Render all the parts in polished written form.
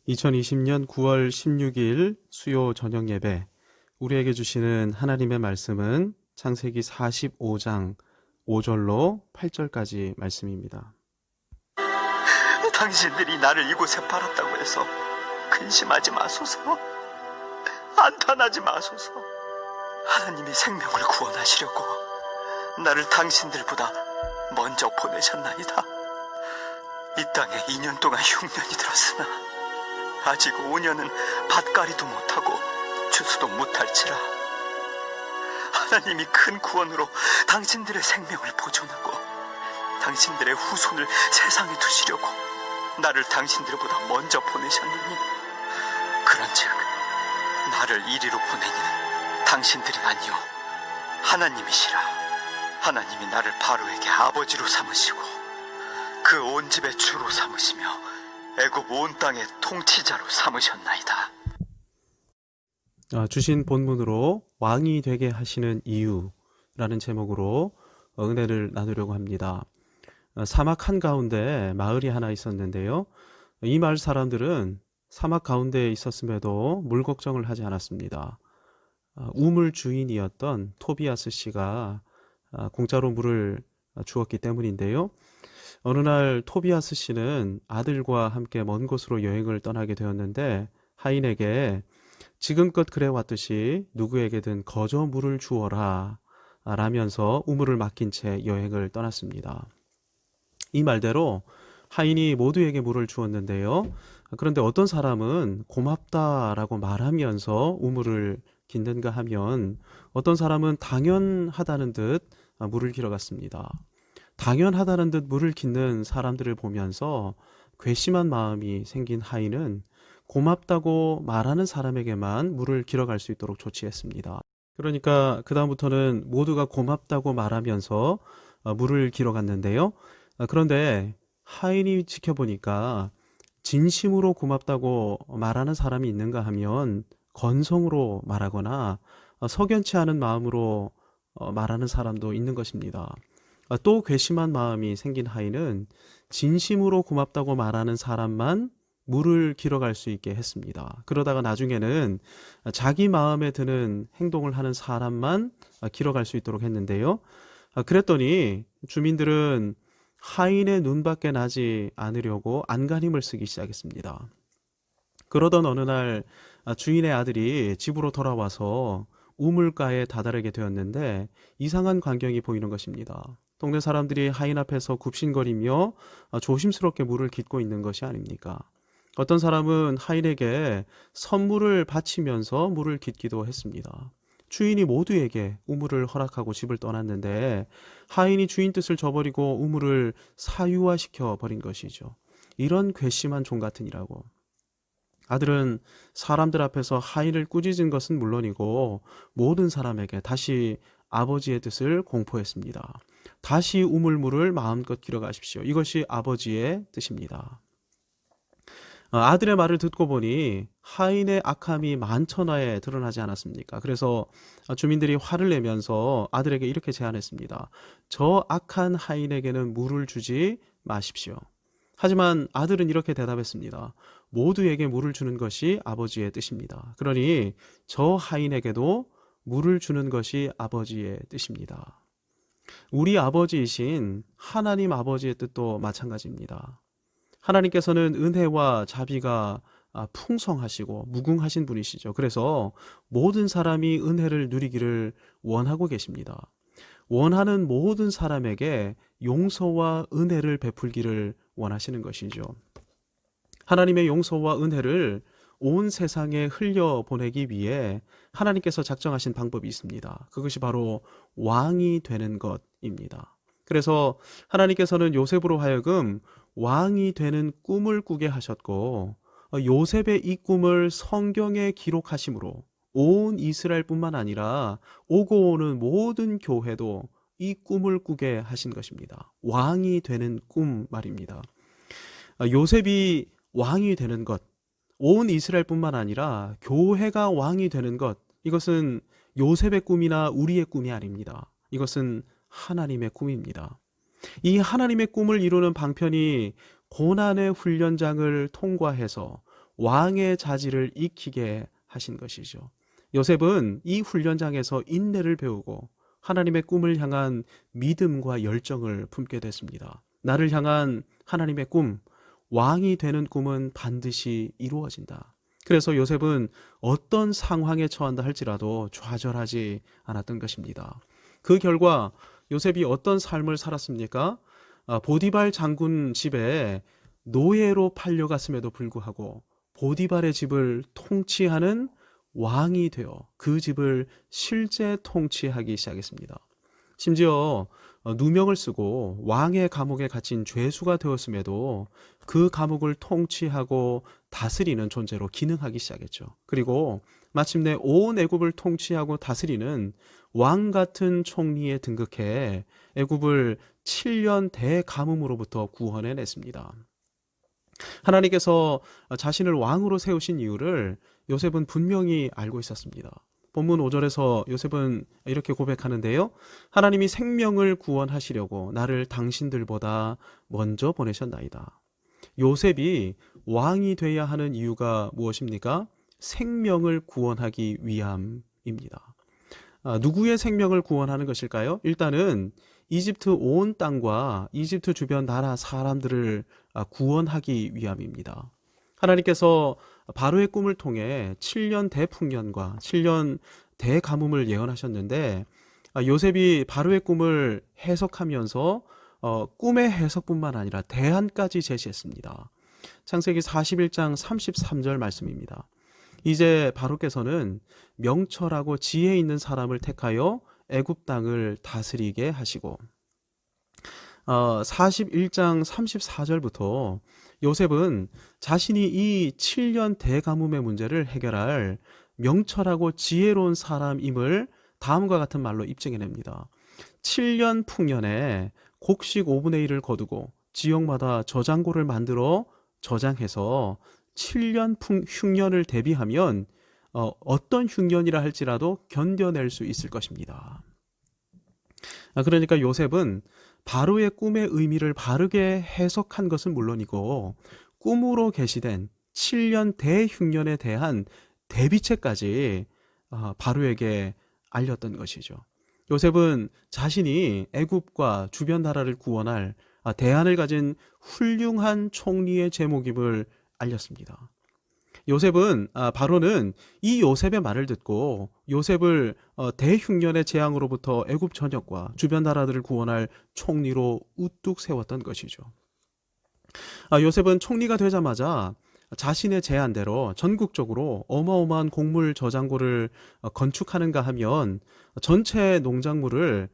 2020년 9월 16일 수요 저녁 예배, 우리에게 주시는 하나님의 말씀은 창세기 45장 5절로 8절까지 말씀입니다. 당신들이 나를 이곳에 팔았다고 해서 근심하지 마소서. 안탄하지 마소서. 하나님이 생명을 구원하시려고 나를 당신들보다 먼저 보내셨나이다. 이 땅에 2년 동안 흉년이 들었으나 아직 5년은 밭갈이도 못하고 추수도 못할지라. 하나님이 큰 구원으로 당신들의 생명을 보존하고 당신들의 후손을 세상에 두시려고 나를 당신들보다 먼저 보내셨느니, 그런즉 나를 이리로 보낸 이는 당신들이 아니요 하나님이시라. 하나님이 나를 바로에게 아버지로 삼으시고 그 온 집의 주로 삼으시며 애굽 온 땅의 통치자로 삼으셨나이다. 주신 본문으로 왕이 되게 하시는 이유라는 제목으로 은혜를 나누려고 합니다. 사막 한가운데 마을이 하나 있었는데요. 이 마을 사람들은 사막 가운데에 있었음에도 물 걱정을 하지 않았습니다. 우물 주인이었던 토비아스 씨가 공짜로 물을 주었기 때문인데요. 어느 날 토비아스 씨는 아들과 함께 먼 곳으로 여행을 떠나게 되었는데, 하인에게 지금껏 그래왔듯이 누구에게든 거저 물을 주어라 라면서 우물을 맡긴 채 여행을 떠났습니다. 이 말대로 하인이 모두에게 물을 주었는데요. 그런데 어떤 사람은 고맙다라고 말하면서 우물을 긴는가 하면, 어떤 사람은 당연하다는 듯 물을 길어갔습니다. 당연하다는 듯 물을 깃는 사람들을 보면서 괘씸한 마음이 생긴 하인은 고맙다고 말하는 사람에게만 물을 길어갈 수 있도록 조치했습니다. 그러니까 그 다음부터는 모두가 고맙다고 말하면서 물을 길어갔는데요. 그런데 하인이 지켜보니까 진심으로 고맙다고 말하는 사람이 있는가 하면 건성으로 말하거나 석연치 않은 마음으로 말하는 사람도 있는 것입니다. 또 괘씸한 마음이 생긴 하인은 진심으로 고맙다고 말하는 사람만 물을 길어갈 수 있게 했습니다. 그러다가 나중에는 자기 마음에 드는 행동을 하는 사람만 길어갈 수 있도록 했는데요. 그랬더니 주민들은 하인의 눈밖에 나지 않으려고 안간힘을 쓰기 시작했습니다. 그러던 어느 날 주인의 아들이 집으로 돌아와서 우물가에 다다르게 되었는데 이상한 광경이 보이는 것입니다. 동네 사람들이 하인 앞에서 굽신거리며 조심스럽게 물을 깃고 있는 것이 아닙니까? 어떤 사람은 하인에게 선물을 바치면서 물을 깃기도 했습니다. 주인이 모두에게 우물을 허락하고 집을 떠났는데 하인이 주인 뜻을 저버리고 우물을 사유화시켜 버린 것이죠. 이런 괘씸한 종 같으니라고. 아들은 사람들 앞에서 하인을 꾸짖은 것은 물론이고 모든 사람에게 다시 아버지의 뜻을 공포했습니다. 다시 우물물을 마음껏 길어가십시오. 이것이 아버지의 뜻입니다. 아들의 말을 듣고 보니 하인의 악함이 만천하에 드러나지 않았습니까? 그래서 주민들이 화를 내면서 아들에게 이렇게 제안했습니다. 저 악한 하인에게는 물을 주지 마십시오. 하지만 아들은 이렇게 대답했습니다. 모두에게 물을 주는 것이 아버지의 뜻입니다. 그러니 저 하인에게도 물을 주는 것이 아버지의 뜻입니다. 우리 아버지이신 하나님 아버지의 뜻도 마찬가지입니다. 하나님께서는 은혜와 자비가 풍성하시고 무궁하신 분이시죠. 그래서 모든 사람이 은혜를 누리기를 원하고 계십니다. 원하는 모든 사람에게 용서와 은혜를 베풀기를 원하시는 것이죠. 하나님의 용서와 은혜를 온 세상에 흘려보내기 위해 하나님께서 작정하신 방법이 있습니다. 그것이 바로 왕이 되는 것입니다. 그래서 하나님께서는 요셉으로 하여금 왕이 되는 꿈을 꾸게 하셨고, 요셉의 이 꿈을 성경에 기록하심으로 온 이스라엘뿐만 아니라 오고 오는 모든 교회도 이 꿈을 꾸게 하신 것입니다. 왕이 되는 꿈 말입니다. 요셉이 왕이 되는 것, 온 이스라엘뿐만 아니라 교회가 왕이 되는 것, 이것은 요셉의 꿈이나 우리의 꿈이 아닙니다. 이것은 하나님의 꿈입니다. 이 하나님의 꿈을 이루는 방편이 고난의 훈련장을 통과해서 왕의 자질을 익히게 하신 것이죠. 요셉은 이 훈련장에서 인내를 배우고 하나님의 꿈을 향한 믿음과 열정을 품게 됐습니다. 나를 향한 하나님의 꿈, 왕이 되는 꿈은 반드시 이루어진다. 그래서 요셉은 어떤 상황에 처한다 할지라도 좌절하지 않았던 것입니다. 그 결과 요셉이 어떤 삶을 살았습니까? 보디발 장군 집에 노예로 팔려갔음에도 불구하고 보디발의 집을 통치하는 왕이 되어 그 집을 실제 통치하기 시작했습니다. 심지어 누명을 쓰고 왕의 감옥에 갇힌 죄수가 되었음에도 그 감옥을 통치하고 다스리는 존재로 기능하기 시작했죠. 그리고 마침내 온 애굽을 통치하고 다스리는 왕 같은 총리에 등극해 애굽을 7년 대가뭄으로부터 구원해냈습니다. 하나님께서 자신을 왕으로 세우신 이유를 요셉은 분명히 알고 있었습니다. 본문 5절에서 요셉은 이렇게 고백하는데요. 하나님이 생명을 구원하시려고 나를 당신들보다 먼저 보내셨나이다. 요셉이 왕이 돼야 하는 이유가 무엇입니까? 생명을 구원하기 위함입니다. 누구의 생명을 구원하는 것일까요? 일단은 이집트 온 땅과 이집트 주변 나라 사람들을 구원하기 위함입니다. 하나님께서 바로의 꿈을 통해 7년 대풍년과 7년 대가뭄을 예언하셨는데 요셉이 바로의 꿈을 해석하면서 꿈의 해석뿐만 아니라 대안까지 제시했습니다. 창세기 41장 33절 말씀입니다. 이제 바로께서는 명철하고 지혜 있는 사람을 택하여 애굽 땅을 다스리게 하시고 41장 34절부터 요셉은 자신이 이 7년 대가뭄의 문제를 해결할 명철하고 지혜로운 사람임을 다음과 같은 말로 입증해냅니다. 7년 풍년에 곡식 5분의 1을 거두고 지역마다 저장고를 만들어 저장해서 7년 흉년을 대비하면 어떤 흉년이라 할지라도 견뎌낼 수 있을 것입니다. 그러니까 요셉은 바로의 꿈의 의미를 바르게 해석한 것은 물론이고 꿈으로 계시된 7년 대흉년에 대한 대비책까지 바로에게 알렸던 것이죠. 요셉은 자신이 애굽과 주변 나라를 구원할 대안을 가진 훌륭한 총리의 제목임을 알렸습니다. 요셉은 바로는 이 요셉의 말을 듣고 요셉을 대흉년의 재앙으로부터 애굽 전역과 주변 나라들을 구원할 총리로 우뚝 세웠던 것이죠. 요셉은 총리가 되자마자 자신의 제안대로 전국적으로 어마어마한 곡물 저장고를 건축하는가 하면 전체 농작물을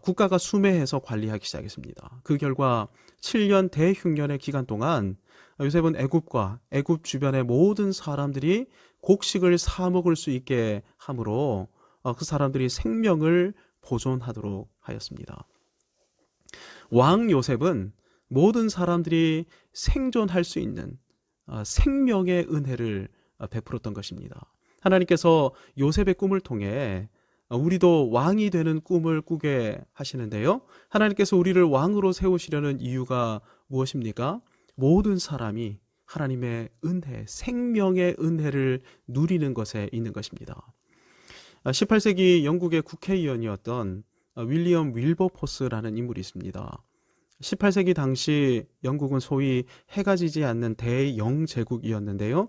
국가가 수매해서 관리하기 시작했습니다. 그 결과 7년 대흉년의 기간 동안 요셉은 애굽과 애굽 주변의 모든 사람들이 곡식을 사 먹을 수 있게 함으로 그 사람들이 생명을 보존하도록 하였습니다. 왕 요셉은 모든 사람들이 생존할 수 있는 생명의 은혜를 베풀었던 것입니다. 하나님께서 요셉의 꿈을 통해 우리도 왕이 되는 꿈을 꾸게 하시는데요. 하나님께서 우리를 왕으로 세우시려는 이유가 무엇입니까? 모든 사람이 하나님의 은혜, 생명의 은혜를 누리는 것에 있는 것입니다. 18세기 영국의 국회의원이었던 윌리엄 윌버포스라는 인물이 있습니다. 18세기 당시 영국은 소위 해가 지지 않는 대영제국이었는데요.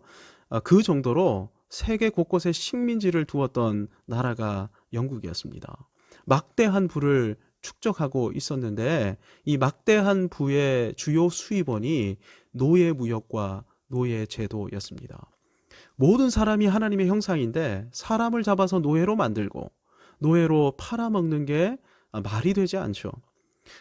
그 정도로 세계 곳곳에 식민지를 두었던 나라가 영국이었습니다. 막대한 부를 축적하고 있었는데 이 막대한 부의 주요 수입원이 노예 무역과 노예 제도였습니다. 모든 사람이 하나님의 형상인데 사람을 잡아서 노예로 만들고 노예로 팔아먹는 게 말이 되지 않죠.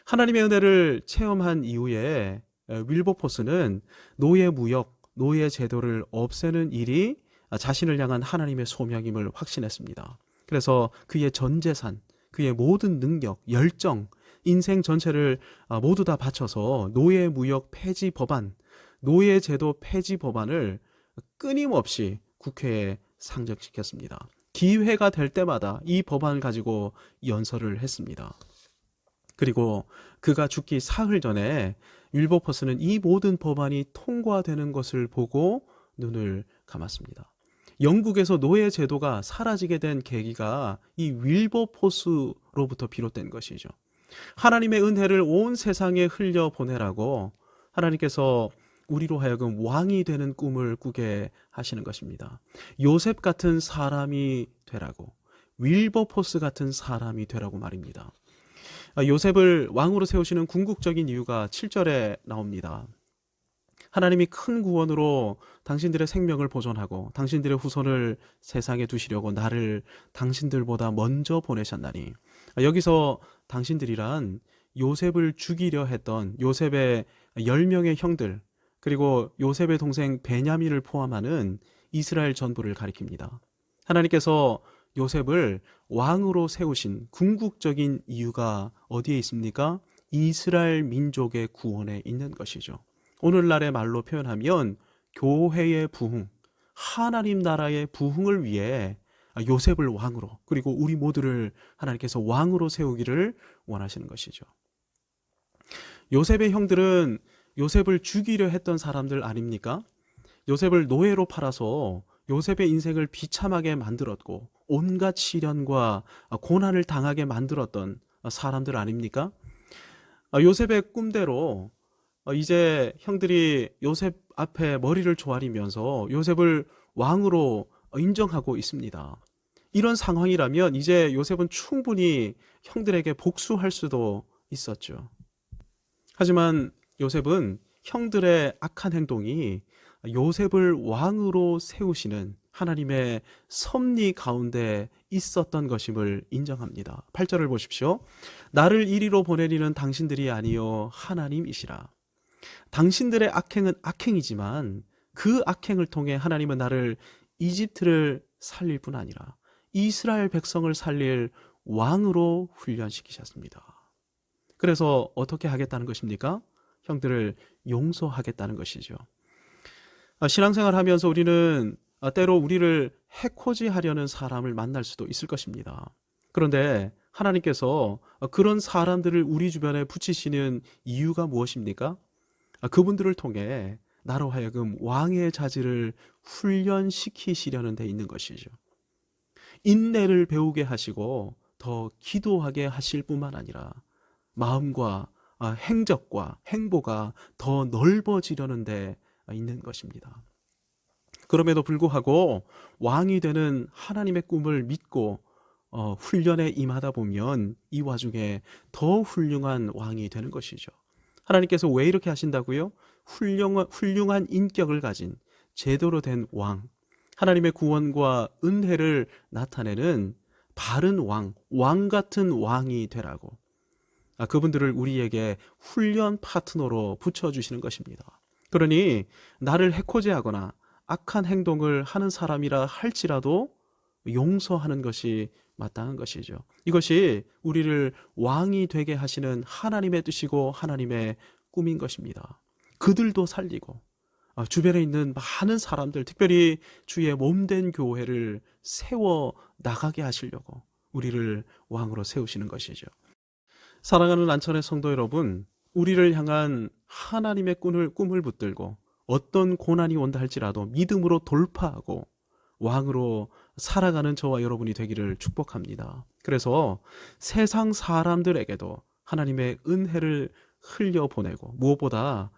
하나님의 은혜를 체험한 이후에 윌버포스는 노예 무역, 노예 제도를 없애는 일이 자신을 향한 하나님의 소명임을 확신했습니다. 그래서 그의 전 재산, 그의 모든 능력, 열정, 인생 전체를 모두 다 바쳐서 노예 무역 폐지 법안, 노예 제도 폐지 법안을 끊임없이 국회에 상정시켰습니다. 기회가 될 때마다 이 법안을 가지고 연설을 했습니다. 그리고 그가 죽기 사흘 전에 윌버포스는 이 모든 법안이 통과되는 것을 보고 눈을 감았습니다. 영국에서 노예 제도가 사라지게 된 계기가 이 윌버포스로부터 비롯된 것이죠. 하나님의 은혜를 온 세상에 흘려보내라고 하나님께서 우리로 하여금 왕이 되는 꿈을 꾸게 하시는 것입니다. 요셉 같은 사람이 되라고, 윌버포스 같은 사람이 되라고 말입니다. 요셉을 왕으로 세우시는 궁극적인 이유가 7절에 나옵니다. 하나님이 큰 구원으로 당신들의 생명을 보존하고 당신들의 후손을 세상에 두시려고 나를 당신들보다 먼저 보내셨나니. 여기서 당신들이란 요셉을 죽이려 했던 요셉의 10명의 형들, 그리고 요셉의 동생 베냐민을 포함하는 이스라엘 전부를 가리킵니다. 하나님께서 요셉을 왕으로 세우신 궁극적인 이유가 어디에 있습니까? 이스라엘 민족의 구원에 있는 것이죠. 오늘날의 말로 표현하면 교회의 부흥, 하나님 나라의 부흥을 위해 요셉을 왕으로, 그리고 우리 모두를 하나님께서 왕으로 세우기를 원하시는 것이죠. 요셉의 형들은 요셉을 죽이려 했던 사람들 아닙니까? 요셉을 노예로 팔아서 요셉의 인생을 비참하게 만들었고 온갖 시련과 고난을 당하게 만들었던 사람들 아닙니까? 요셉의 꿈대로 이제 형들이 요셉 앞에 머리를 조아리면서 요셉을 왕으로 인정하고 있습니다. 이런 상황이라면 이제 요셉은 충분히 형들에게 복수할 수도 있었죠. 하지만 요셉은 형들의 악한 행동이 요셉을 왕으로 세우시는 하나님의 섭리 가운데 있었던 것임을 인정합니다. 8절을 보십시오. 나를 이리로 보내리는 당신들이 아니요 하나님이시라. 당신들의 악행은 악행이지만 그 악행을 통해 하나님은 나를 이집트를 살릴 뿐 아니라 이스라엘 백성을 살릴 왕으로 훈련시키셨습니다. 그래서 어떻게 하겠다는 것입니까? 형들을 용서하겠다는 것이죠. 신앙생활 하면서 우리는 때로 우리를 해코지하려는 사람을 만날 수도 있을 것입니다. 그런데 하나님께서 그런 사람들을 우리 주변에 붙이시는 이유가 무엇입니까? 그분들을 통해 나로 하여금 왕의 자질을 훈련시키시려는 데 있는 것이죠. 인내를 배우게 하시고 더 기도하게 하실 뿐만 아니라 마음과 행적과 행보가 더 넓어지려는 데 있는 것입니다. 그럼에도 불구하고 왕이 되는 하나님의 꿈을 믿고 훈련에 임하다 보면 이 와중에 더 훌륭한 왕이 되는 것이죠. 하나님께서 왜 이렇게 하신다고요? 훌륭한 인격을 가진 제대로 된 왕, 하나님의 구원과 은혜를 나타내는 바른 왕 같은 왕이 되라고 그분들을 우리에게 훈련 파트너로 붙여주시는 것입니다. 그러니 나를 해코지하거나 악한 행동을 하는 사람이라 할지라도 용서하는 것이 마땅한 것이죠. 이것이 우리를 왕이 되게 하시는 하나님의 뜻이고 하나님의 꿈인 것입니다. 그들도 살리고 주변에 있는 많은 사람들, 특별히 주의 몸된 교회를 세워 나가게 하시려고 우리를 왕으로 세우시는 것이죠. 사랑하는 안천의 성도 여러분, 우리를 향한 하나님의 꿈을 붙들고 어떤 고난이 온다 할지라도 믿음으로 돌파하고 왕으로 살아가는 저와 여러분이 되기를 축복합니다. 그래서 세상 사람들에게도 하나님의 은혜를 흘려보내고 무엇보다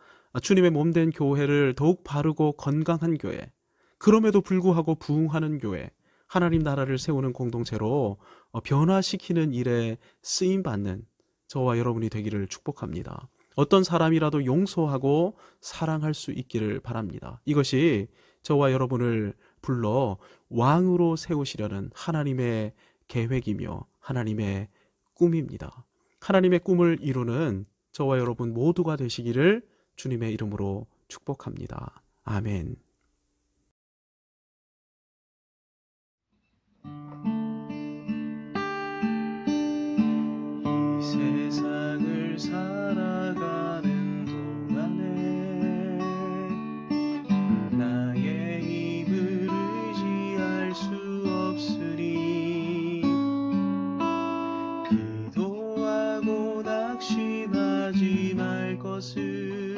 주님의 몸된 교회를 더욱 바르고 건강한 교회, 그럼에도 불구하고 부흥하는 교회, 하나님 나라를 세우는 공동체로 변화시키는 일에 쓰임받는 저와 여러분이 되기를 축복합니다. 어떤 사람이라도 용서하고 사랑할 수 있기를 바랍니다. 이것이 저와 여러분을 불러 왕으로 세우시려는 하나님의 계획이며 하나님의 꿈입니다. 하나님의 꿈을 이루는 저와 여러분 모두가 되시기를 주님의 이름으로 축복합니다. 아멘. 이 세상을 살아가는 동안에 나의 힘을 의지할 수 없으니 기도하고 낙심하지 말 것을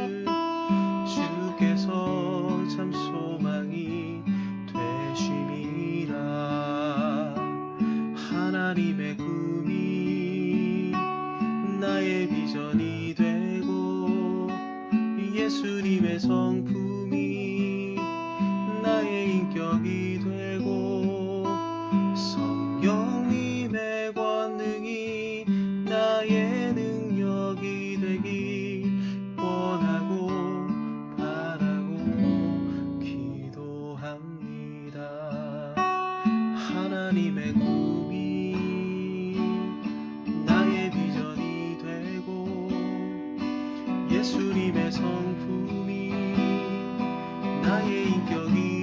하나님의 꿈이 나의 비전이 되고 예수님의 성품이 나의 인격이 되고 성령님의 권능이 나의 능력이 되길 원하고 바라고 기도합니다. 하나님의 꿈이 나의 비전이 되고 예수님의 성품이 나의 인격이